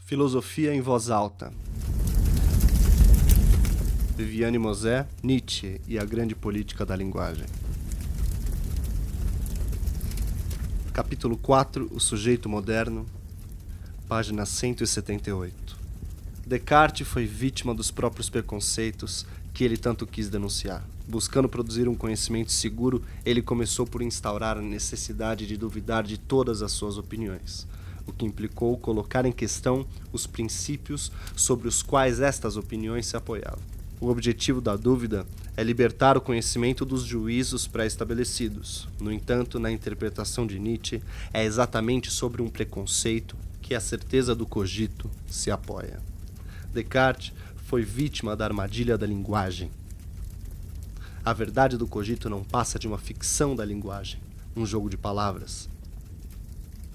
Filosofia em voz alta. Viviane Mosé, Nietzsche e a grande política da linguagem. Capítulo 4, o sujeito moderno, página 178. Descartes foi vítima dos próprios preconceitos que ele tanto quis denunciar. Buscando produzir um conhecimento seguro, ele começou por instaurar a necessidade de duvidar de todas as suas opiniões, o que implicou colocar em questão os princípios sobre os quais estas opiniões se apoiavam. O objetivo da dúvida é libertar o conhecimento dos juízos pré-estabelecidos. No entanto, na interpretação de Nietzsche, é exatamente sobre um preconceito que a certeza do cogito se apoia. Descartes foi vítima da armadilha da linguagem. A verdade do cogito não passa de uma ficção da linguagem, um jogo de palavras.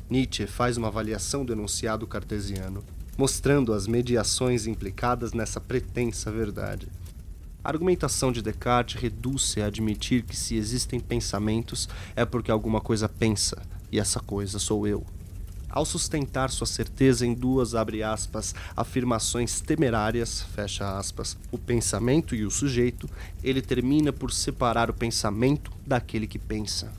Nietzsche faz uma avaliação do enunciado cartesiano, mostrando as mediações implicadas nessa pretensa verdade. A argumentação de Descartes reduz-se a admitir que se existem pensamentos é porque alguma coisa pensa, e essa coisa sou eu. Ao sustentar sua certeza em duas, abre aspas, afirmações temerárias, fecha aspas, o pensamento e o sujeito, ele termina por separar o pensamento daquele que pensa.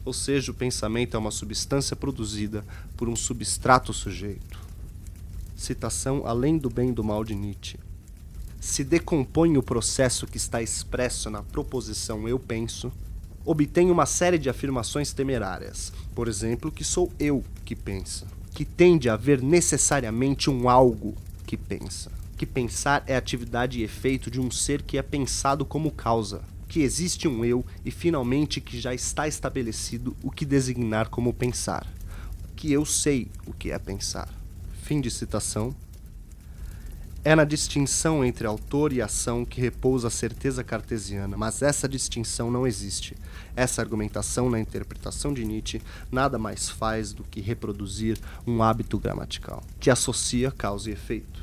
Ou seja, o pensamento é uma substância produzida por um substrato sujeito. Citação Além do Bem e do Mal de Nietzsche. Se decompõe o processo que está expresso na proposição eu penso, obtém uma série de afirmações temerárias. Por exemplo, que sou eu que pensa, que tende a haver necessariamente um algo que pensa, que pensar é atividade e efeito de um ser que é pensado como causa, que existe um eu e finalmente que já está estabelecido o que designar como pensar, que eu sei o que é pensar. Fim de citação. É na distinção entre autor e ação que repousa a certeza cartesiana, mas essa distinção não existe. Essa argumentação na interpretação de Nietzsche nada mais faz do que reproduzir um hábito gramatical, que associa causa e efeito.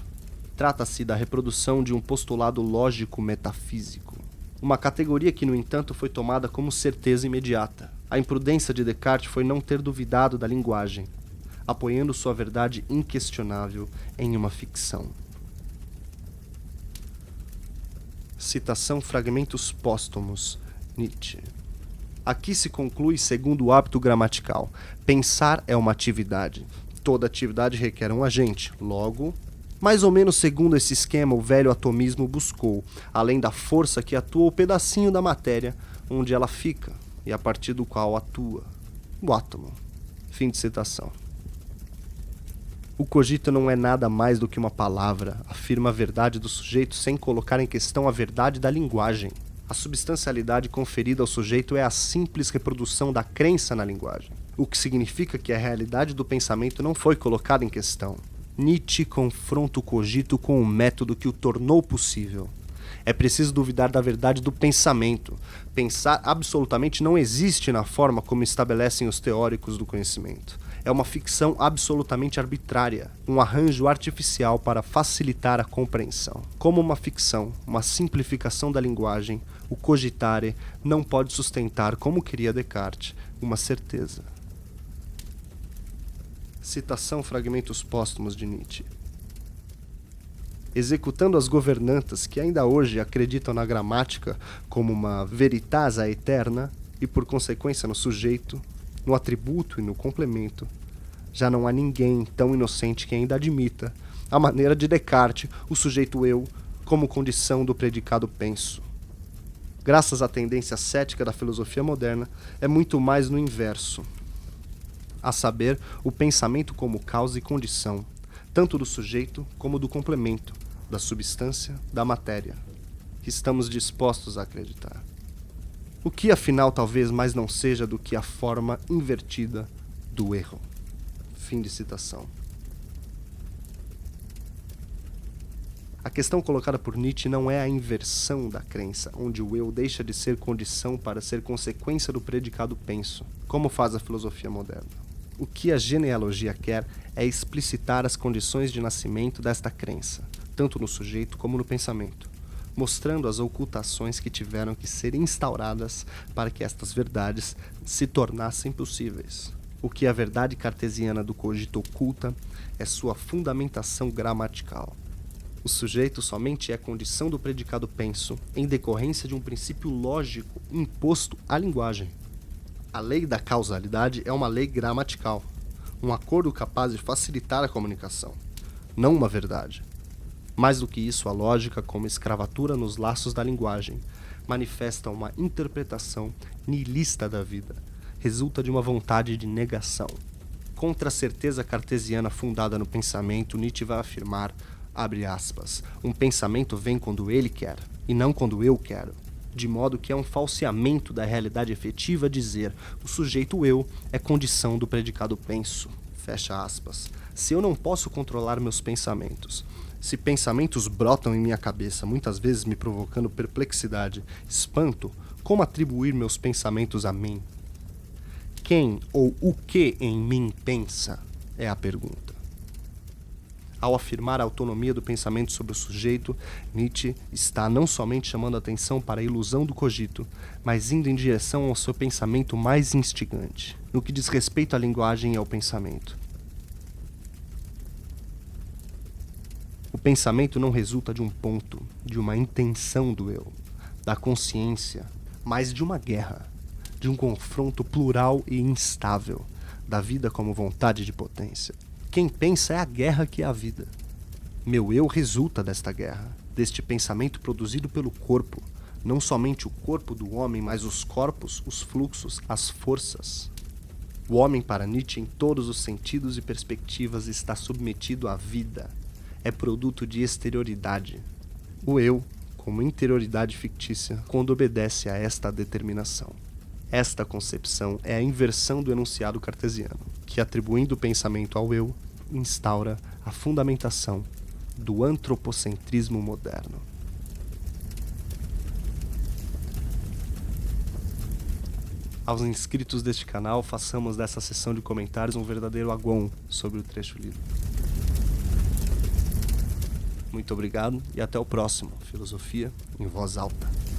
Trata-se da reprodução de um postulado lógico-metafísico, uma categoria que, no entanto, foi tomada como certeza imediata. A imprudência de Descartes foi não ter duvidado da linguagem, apoiando sua verdade inquestionável em uma ficção. Citação Fragmentos Póstumos, Nietzsche. Aqui se conclui segundo o hábito gramatical. Pensar é uma atividade. Toda atividade requer um agente. Logo, mais ou menos segundo esse esquema, o velho atomismo buscou, além da força que atua o pedacinho da matéria, onde ela fica e a partir do qual atua. O átomo. Fim de citação. O cogito não é nada mais do que uma palavra, afirma a verdade do sujeito sem colocar em questão a verdade da linguagem. A substancialidade conferida ao sujeito é a simples reprodução da crença na linguagem, o que significa que a realidade do pensamento não foi colocada em questão. Nietzsche confronta o cogito com o método que o tornou possível. É preciso duvidar da verdade do pensamento. Pensar absolutamente não existe na forma como estabelecem os teóricos do conhecimento. É uma ficção absolutamente arbitrária, um arranjo artificial para facilitar a compreensão. Como uma ficção, uma simplificação da linguagem, o cogitare não pode sustentar, como queria Descartes, uma certeza. Citação Fragmentos Póstumos de Nietzsche. Executando as governantas que ainda hoje acreditam na gramática como uma veritas aeterna e, por consequência, no sujeito, no atributo e no complemento, já não há ninguém tão inocente que ainda admita, à maneira de Descartes, o sujeito eu como condição do predicado penso. Graças à tendência cética da filosofia moderna, é muito mais no inverso, a saber, o pensamento como causa e condição, tanto do sujeito como do complemento, da substância, da matéria, que estamos dispostos a acreditar. O que, afinal, talvez mais não seja do que a forma invertida do erro. Fim de citação. A questão colocada por Nietzsche não é a inversão da crença, onde o eu deixa de ser condição para ser consequência do predicado penso, como faz a filosofia moderna. O que a genealogia quer é explicitar as condições de nascimento desta crença, tanto no sujeito como no pensamento, mostrando as ocultações que tiveram que ser instauradas para que estas verdades se tornassem possíveis. O que a verdade cartesiana do cogito oculta é sua fundamentação gramatical. O sujeito somente é condição do predicado penso em decorrência de um princípio lógico imposto à linguagem. A lei da causalidade é uma lei gramatical, um acordo capaz de facilitar a comunicação, não uma verdade. Mais do que isso, a lógica, como escravatura nos laços da linguagem, manifesta uma interpretação nihilista da vida, resulta de uma vontade de negação. Contra a certeza cartesiana fundada no pensamento, Nietzsche vai afirmar, abre aspas, um pensamento vem quando ele quer, e não quando eu quero. De modo que é um falseamento da realidade efetiva dizer o sujeito eu é condição do predicado penso. Fecha aspas. Se eu não posso controlar meus pensamentos, se pensamentos brotam em minha cabeça, muitas vezes me provocando perplexidade, espanto, como atribuir meus pensamentos a mim? Quem ou o que em mim pensa? É a pergunta. Ao afirmar a autonomia do pensamento sobre o sujeito, Nietzsche está não somente chamando a atenção para a ilusão do cogito, mas indo em direção ao seu pensamento mais instigante, no que diz respeito à linguagem e ao pensamento. O pensamento não resulta de um ponto, de uma intenção do eu, da consciência, mas de uma guerra, de um confronto plural e instável, da vida como vontade de potência. Quem pensa é a guerra que é a vida. Meu eu resulta desta guerra, deste pensamento produzido pelo corpo, não somente o corpo do homem, mas os corpos, os fluxos, as forças. O homem, para Nietzsche, em todos os sentidos e perspectivas, está submetido à vida. É produto de exterioridade. O eu, como interioridade fictícia, quando obedece a esta determinação. Esta concepção é a inversão do enunciado cartesiano, que, atribuindo o pensamento ao eu, instaura a fundamentação do antropocentrismo moderno. Aos inscritos deste canal, façamos dessa sessão de comentários um verdadeiro agon sobre o trecho lido. Muito obrigado e até o próximo Filosofia em Voz Alta.